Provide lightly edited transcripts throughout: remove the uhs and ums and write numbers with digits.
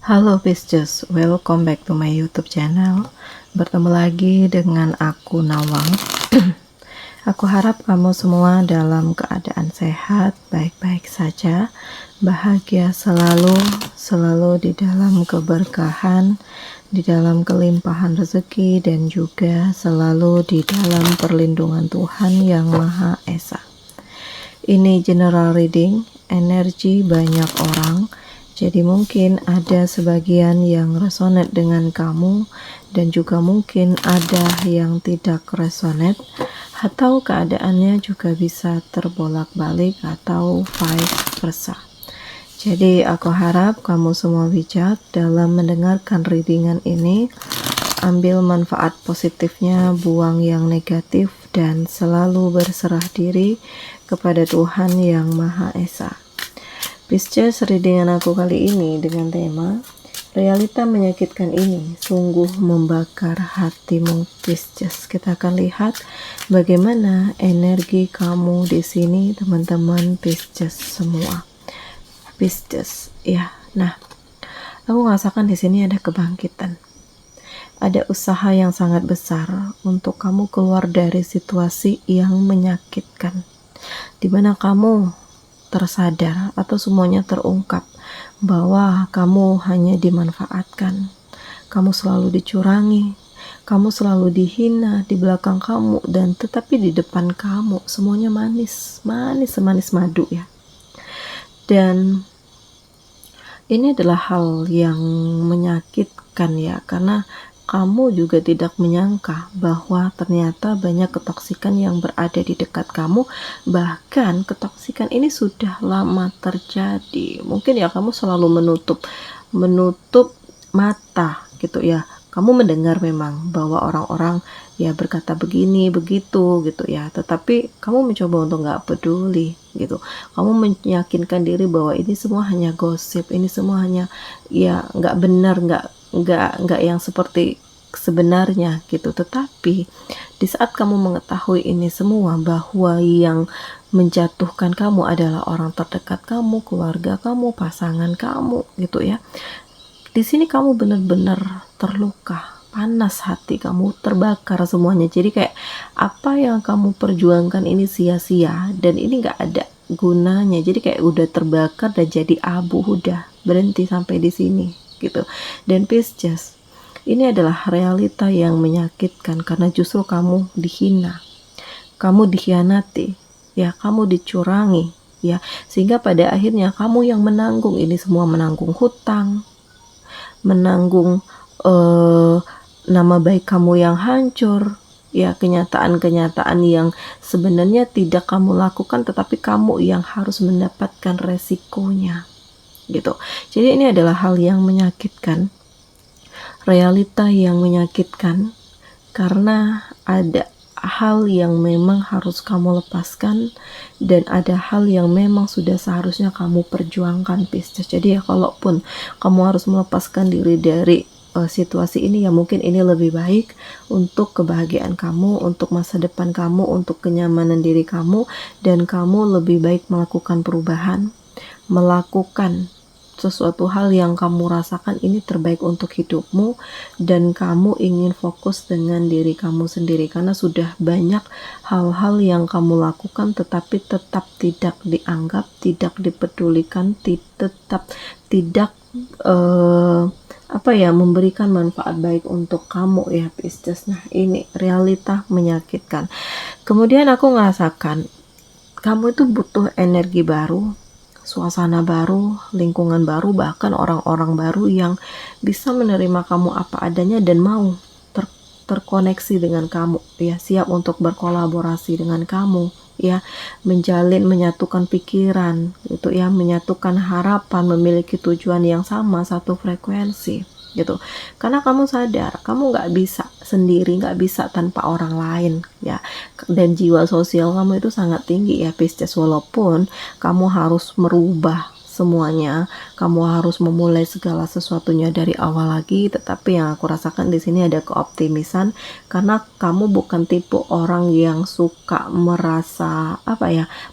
Halo Pisces, welcome back to my YouTube channel. Bertemu lagi dengan aku Nawang. Aku harap kamu semua dalam keadaan sehat, baik-baik saja, bahagia selalu di dalam keberkahan, di dalam kelimpahan rezeki, dan juga selalu di dalam perlindungan Tuhan Yang Maha Esa. Ini general reading, energi banyak orang. Jadi mungkin ada sebagian yang resonate dengan kamu dan juga mungkin ada yang tidak resonate, atau keadaannya juga bisa terbolak-balik atau vice versa. Jadi aku harap kamu semua bijak dalam mendengarkan readingan ini. Ambil manfaat positifnya, buang yang negatif, dan selalu berserah diri kepada Tuhan Yang Maha Esa. Pisces, readingan aku kali ini dengan tema realita menyakitkan ini sungguh membakar hatimu Pisces. Kita akan lihat bagaimana energi kamu di sini, teman-teman Pisces semua. Pisces, ya. Nah, aku merasakan di sini ada kebangkitan. Ada usaha yang sangat besar untuk kamu keluar dari situasi yang menyakitkan, di mana kamu tersadar atau semuanya terungkap bahwa kamu hanya dimanfaatkan, kamu selalu dicurangi, kamu selalu dihina di belakang kamu, dan tetapi di depan kamu semuanya manis semanis madu ya. Dan ini adalah hal yang menyakitkan ya, karena kamu juga tidak menyangka bahwa ternyata banyak ketoksikan yang berada di dekat kamu. Bahkan ketoksikan ini sudah lama terjadi. Mungkin ya kamu selalu menutup mata gitu ya. Kamu mendengar memang bahwa orang-orang ya berkata begini begitu gitu ya, tetapi kamu mencoba untuk nggak peduli gitu. Kamu meyakinkan diri bahwa ini semua hanya gosip, ini semua hanya ya nggak benar, nggak yang seperti sebenarnya gitu. Tetapi di saat kamu mengetahui ini semua, bahwa yang menjatuhkan kamu adalah orang terdekat kamu, keluarga kamu, pasangan kamu gitu ya, di sini kamu benar-benar terluka, panas hati kamu, terbakar semuanya. Jadi kayak apa yang kamu perjuangkan ini sia-sia dan ini nggak ada gunanya. Jadi kayak udah terbakar dan jadi abu, udah berhenti sampai di sini gitu. Dan Pisces, ini adalah realita yang menyakitkan karena justru kamu dihina, kamu dikhianati, ya, kamu dicurangi, ya, sehingga pada akhirnya kamu yang menanggung ini semua, menanggung hutang, menanggung nama baik kamu yang hancur, ya, kenyataan-kenyataan yang sebenarnya tidak kamu lakukan tetapi kamu yang harus mendapatkan resikonya gitu. Jadi ini adalah hal yang menyakitkan, realita yang menyakitkan, karena ada hal yang memang harus kamu lepaskan dan ada hal yang memang sudah seharusnya kamu perjuangkan, Pisces. Jadi ya kalaupun kamu harus melepaskan diri dari situasi ini, ya mungkin ini lebih baik untuk kebahagiaan kamu, untuk masa depan kamu, untuk kenyamanan diri kamu, dan kamu lebih baik melakukan perubahan, melakukan sesuatu hal yang kamu rasakan ini terbaik untuk hidupmu, dan kamu ingin fokus dengan diri kamu sendiri, karena sudah banyak hal-hal yang kamu lakukan tetapi tetap tidak dianggap, tidak dipedulikan, tetap tidak memberikan manfaat baik untuk kamu ya Pisces. Nah, ini realita menyakitkan. Kemudian aku ngerasakan kamu itu butuh energi baru, suasana baru, lingkungan baru, bahkan orang-orang baru yang bisa menerima kamu apa adanya dan mau terkoneksi dengan kamu, ya, siap untuk berkolaborasi dengan kamu, ya, menyatukan pikiran gitu ya, menyatukan harapan, memiliki tujuan yang sama, satu frekuensi gitu. Karena kamu sadar kamu nggak bisa sendiri, nggak bisa tanpa orang lain ya, dan jiwa sosial kamu itu sangat tinggi ya Pisces. Walaupun kamu harus merubah semuanya, kamu harus memulai segala sesuatunya dari awal lagi. Tetapi yang aku rasakan di sini ada keoptimisan, karena kamu bukan tipe orang yang suka merasa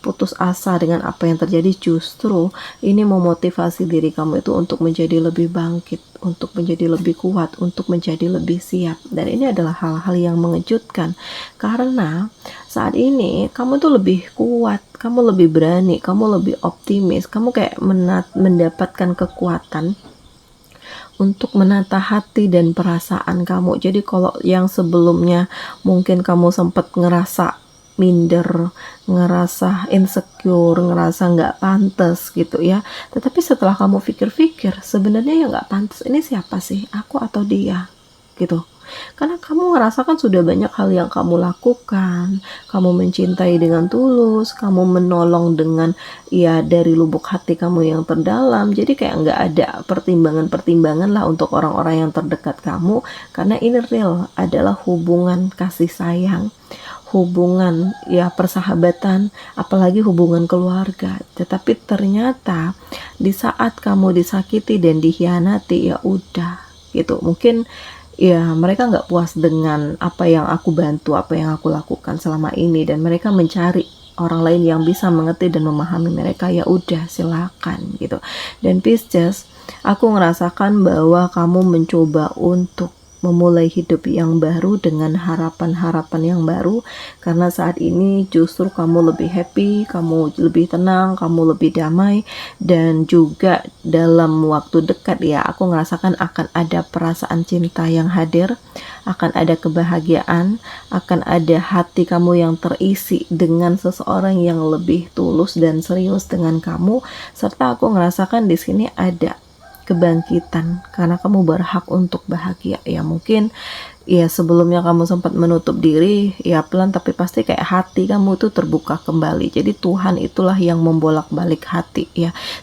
putus asa dengan apa yang terjadi. Justru ini memotivasi diri kamu itu untuk menjadi lebih bangkit, untuk menjadi lebih kuat, untuk menjadi lebih siap. Dan ini adalah hal-hal yang mengejutkan, karena saat ini kamu tuh lebih kuat, kamu lebih berani, kamu lebih optimis, kamu kayak mendapatkan kekuatan untuk menata hati dan perasaan kamu. Jadi kalau yang sebelumnya mungkin kamu sempat ngerasa minder, ngerasa insecure, ngerasa nggak pantas gitu ya, tetapi setelah kamu pikir-pikir, sebenarnya yang nggak pantas ini siapa sih, aku atau dia gitu. Karena kamu merasakan sudah banyak hal yang kamu lakukan, kamu mencintai dengan tulus, kamu menolong dengan dari lubuk hati kamu yang terdalam. Jadi kayak nggak ada pertimbangan-pertimbangan lah untuk orang-orang yang terdekat kamu, karena ini real adalah hubungan kasih sayang, hubungan persahabatan, apalagi hubungan keluarga. Tetapi ternyata di saat kamu disakiti dan dikhianati, ya udah gitu, mungkin mereka nggak puas dengan apa yang aku bantu, apa yang aku lakukan selama ini, dan mereka mencari orang lain yang bisa mengerti dan memahami mereka. Ya udah, silakan gitu. Dan Pisces, aku ngerasakan bahwa kamu mencoba untuk memulai hidup yang baru dengan harapan-harapan yang baru, karena saat ini justru kamu lebih happy, kamu lebih tenang, kamu lebih damai, dan juga dalam waktu dekat aku ngerasakan akan ada perasaan cinta yang hadir, akan ada kebahagiaan, akan ada hati kamu yang terisi dengan seseorang yang lebih tulus dan serius dengan kamu, serta aku ngerasakan di sini ada kebangkitan, karena kamu berhak untuk bahagia. Mungkin sebelumnya kamu sempat menutup diri, pelan tapi pasti kayak hati kamu tuh terbuka kembali. Jadi Tuhan itulah yang membolak-balik hati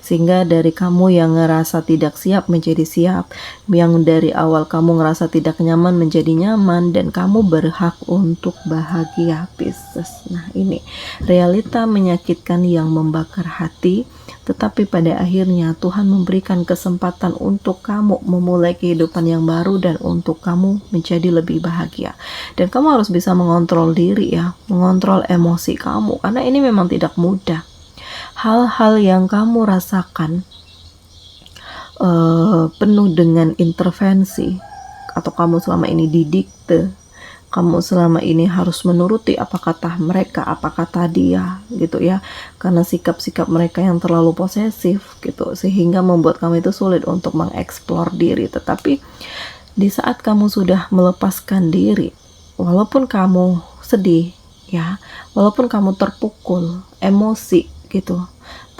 sehingga dari kamu yang ngerasa tidak siap menjadi siap, yang dari awal kamu ngerasa tidak nyaman menjadi nyaman, dan kamu berhak untuk bahagia, Pisces. Nah, ini realita menyakitkan yang membakar hati, tetapi pada akhirnya Tuhan memberikan kesempatan untuk kamu memulai kehidupan yang baru dan untuk kamu menjadi lebih bahagia. Dan kamu harus bisa mengontrol diri mengontrol emosi kamu, karena ini memang tidak mudah. Hal-hal yang kamu rasakan penuh dengan intervensi, atau kamu selama ini didikte, kamu selama ini harus menuruti apa kata mereka, apa kata dia gitu karena sikap-sikap mereka yang terlalu posesif gitu, sehingga membuat kamu itu sulit untuk mengeksplor diri. Tetapi di saat kamu sudah melepaskan diri, walaupun kamu sedih walaupun kamu terpukul emosi gitu,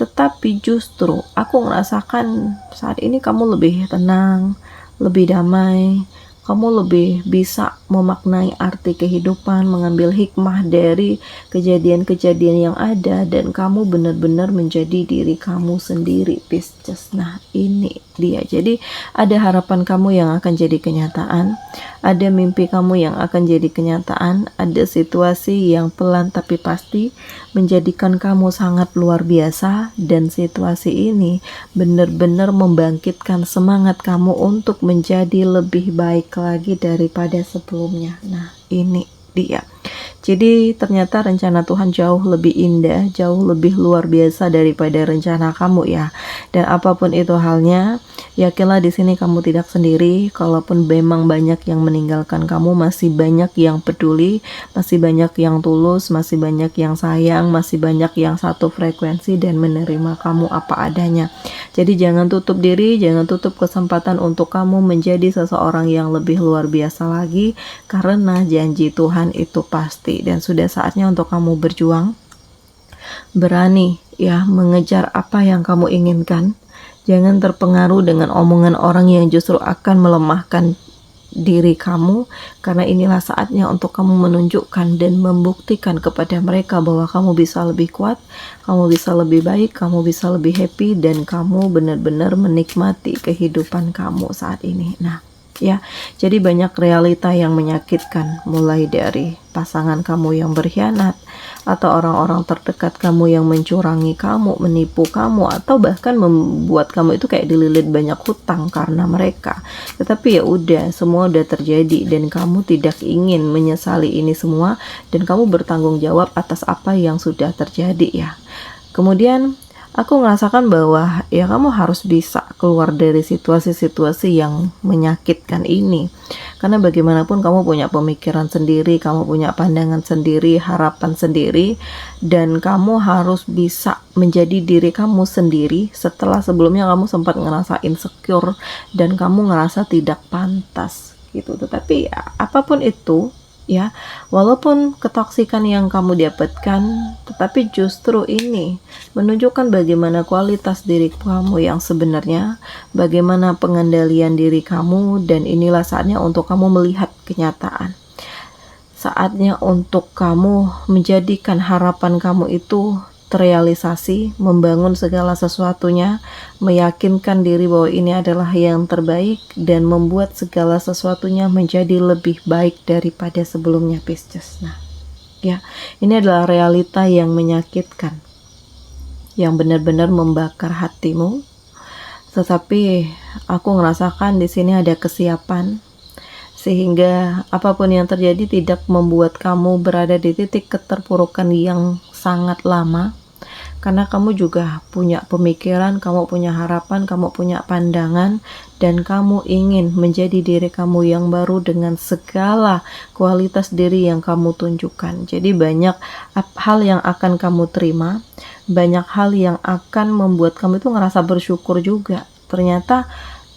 tetapi justru aku merasakan saat ini kamu lebih tenang, lebih damai, kamu lebih bisa memaknai arti kehidupan, mengambil hikmah dari kejadian-kejadian yang ada, dan kamu benar-benar menjadi diri kamu sendiri, Pisces. Nah, ini dia. Jadi ada harapan kamu yang akan jadi kenyataan, ada mimpi kamu yang akan jadi kenyataan, ada situasi yang pelan tapi pasti menjadikan kamu sangat luar biasa, dan situasi ini benar-benar membangkitkan semangat kamu untuk menjadi lebih baik lagi daripada sebelumnya. Nah, ini dia. Jadi ternyata rencana Tuhan jauh lebih indah, jauh lebih luar biasa daripada rencana kamu Dan apapun itu halnya, yakinlah di sini kamu tidak sendiri. Kalaupun memang banyak yang meninggalkan kamu, masih banyak yang peduli, masih banyak yang tulus, masih banyak yang sayang, masih banyak yang satu frekuensi dan menerima kamu apa adanya. Jadi jangan tutup diri, jangan tutup kesempatan untuk kamu menjadi seseorang yang lebih luar biasa lagi, karena janji Tuhan itu pasti. Dan sudah saatnya untuk kamu berjuang, berani mengejar apa yang kamu inginkan. Jangan terpengaruh dengan omongan orang yang justru akan melemahkan diri kamu, karena inilah saatnya untuk kamu menunjukkan dan membuktikan kepada mereka bahwa kamu bisa lebih kuat, kamu bisa lebih baik, kamu bisa lebih happy, dan kamu benar-benar menikmati kehidupan kamu saat ini. Nah, ya. Jadi banyak realita yang menyakitkan, mulai dari pasangan kamu yang berkhianat, atau orang-orang terdekat kamu yang mencurangi kamu, menipu kamu, atau bahkan membuat kamu itu kayak dililit banyak hutang karena mereka. Tetapi ya udah, semua udah terjadi dan kamu tidak ingin menyesali ini semua, dan kamu bertanggung jawab atas apa yang sudah terjadi ya. Kemudian aku merasakan bahwa ya kamu harus bisa keluar dari situasi-situasi yang menyakitkan ini. Karena bagaimanapun kamu punya pemikiran sendiri, kamu punya pandangan sendiri, harapan sendiri, dan kamu harus bisa menjadi diri kamu sendiri setelah sebelumnya kamu sempat ngerasa insecure dan kamu ngerasa tidak pantas gitu. Tetapi ya, apapun itu ya, walaupun ketoksikan yang kamu dapatkan, tetapi justru ini menunjukkan bagaimana kualitas diri kamu yang sebenarnya, bagaimana pengendalian diri kamu, dan inilah saatnya untuk kamu melihat kenyataan. Saatnya untuk kamu menjadikan harapan kamu itu terrealisasi, membangun segala sesuatunya, meyakinkan diri bahwa ini adalah yang terbaik, dan membuat segala sesuatunya menjadi lebih baik daripada sebelumnya, Pisces. Nah, ya, ini adalah realita yang menyakitkan, yang benar-benar membakar hatimu. Tetapi aku ngerasakan di sini ada kesiapan, sehingga apapun yang terjadi tidak membuat kamu berada di titik keterpurukan yang sangat lama. Karena kamu juga punya pemikiran, kamu punya harapan, kamu punya pandangan, dan kamu ingin menjadi diri kamu yang baru dengan segala kualitas diri yang kamu tunjukkan. Jadi banyak hal yang akan kamu terima, banyak hal yang akan membuat kamu itu ngerasa bersyukur juga. Ternyata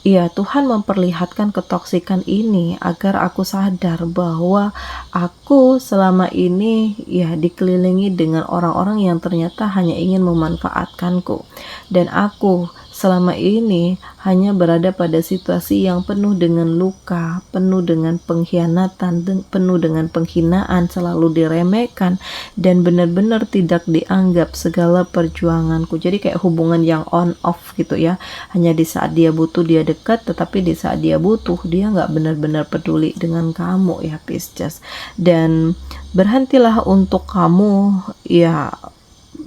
ya, Tuhan memperlihatkan ketoksikan ini agar aku sadar bahwa aku selama ini ya dikelilingi dengan orang-orang yang ternyata hanya ingin memanfaatkanku, dan aku selama ini hanya berada pada situasi yang penuh dengan luka, penuh dengan pengkhianatan, penuh dengan penghinaan, selalu diremehkan, dan benar-benar tidak dianggap segala perjuanganku. Jadi kayak hubungan yang on off gitu ya, hanya di saat dia butuh dia dekat, tetapi di saat dia butuh dia nggak benar-benar peduli dengan kamu ya, Pisces. Dan berhentilah untuk kamu ya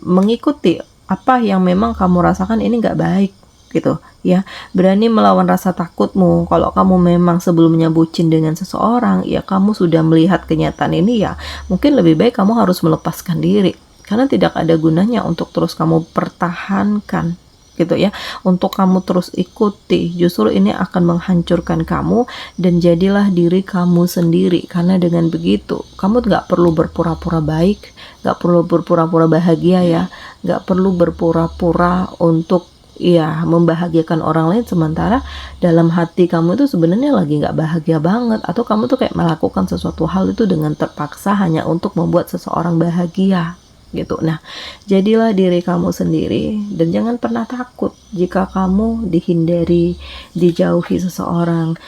mengikuti apa yang memang kamu rasakan ini nggak baik gitu ya. Berani melawan rasa takutmu. Kalau kamu memang sebelumnya bucin dengan seseorang, ya kamu sudah melihat kenyataan ini, ya mungkin lebih baik kamu harus melepaskan diri, karena tidak ada gunanya untuk terus kamu pertahankan gitu ya, untuk kamu terus ikuti. Justru ini akan menghancurkan kamu, dan jadilah diri kamu sendiri. Karena dengan begitu kamu nggak perlu berpura-pura baik, nggak perlu berpura-pura bahagia ya, nggak perlu berpura-pura untuk ya membahagiakan orang lain, sementara dalam hati kamu itu sebenarnya lagi nggak bahagia banget, atau kamu tuh kayak melakukan sesuatu hal itu dengan terpaksa hanya untuk membuat seseorang bahagia gitu. Nah, jadilah diri kamu sendiri, dan jangan pernah takut jika kamu dihindari, dijauhi seseorang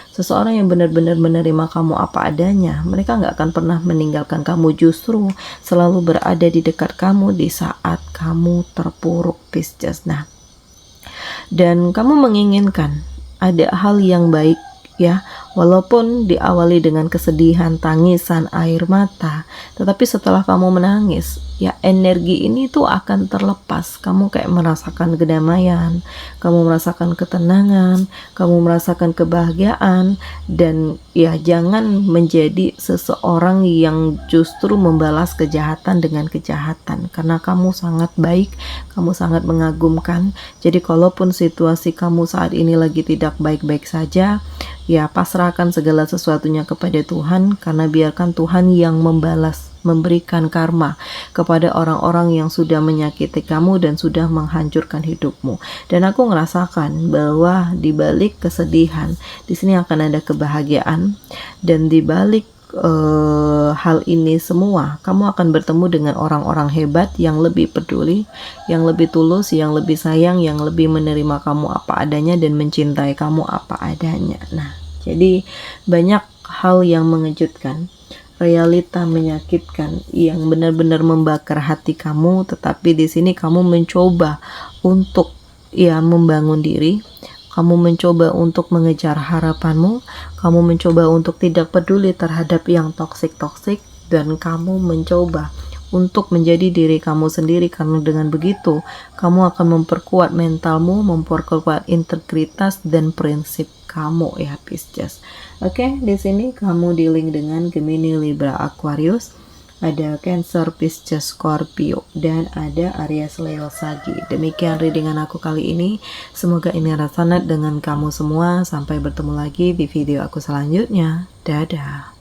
yang benar-benar menerima kamu apa adanya. Mereka nggak akan pernah meninggalkan kamu, justru selalu berada di dekat kamu di saat kamu terpuruk, Pisces. Nah, dan kamu menginginkan ada hal yang baik ya, walaupun diawali dengan kesedihan, tangisan, air mata, tetapi setelah kamu menangis, ya energi ini tuh akan terlepas. Kamu kayak merasakan kedamaian, kamu merasakan ketenangan, kamu merasakan kebahagiaan. Dan ya jangan menjadi seseorang yang justru membalas kejahatan dengan kejahatan, karena kamu sangat baik, kamu sangat mengagumkan. Jadi kalaupun situasi kamu saat ini lagi tidak baik-baik saja, ya pasrahkan segala sesuatunya kepada Tuhan, karena biarkan Tuhan yang membalas, memberikan karma kepada orang-orang yang sudah menyakiti kamu dan sudah menghancurkan hidupmu. Dan aku ngerasakan bahwa di balik kesedihan, di sini akan ada kebahagiaan, dan di balik hal ini semua, kamu akan bertemu dengan orang-orang hebat yang lebih peduli, yang lebih tulus, yang lebih sayang, yang lebih menerima kamu apa adanya dan mencintai kamu apa adanya. Nah, jadi banyak hal yang mengejutkan, realita menyakitkan yang benar-benar membakar hati kamu, tetapi di sini kamu mencoba untuk ya membangun diri, kamu mencoba untuk mengejar harapanmu, kamu mencoba untuk tidak peduli terhadap yang toksik-toksik, dan kamu mencoba untuk menjadi diri kamu sendiri, karena dengan begitu kamu akan memperkuat mentalmu, memperkuat integritas dan prinsip kamu ya Pisces. Oke, di sini kamu dealing dengan Gemini, Libra, Aquarius, ada Cancer, Pisces, Scorpio, dan ada Aries, Leo, Sagi. Demikian readingan aku kali ini. Semoga ini resonate dengan kamu semua. Sampai bertemu lagi di video aku selanjutnya. Dadah.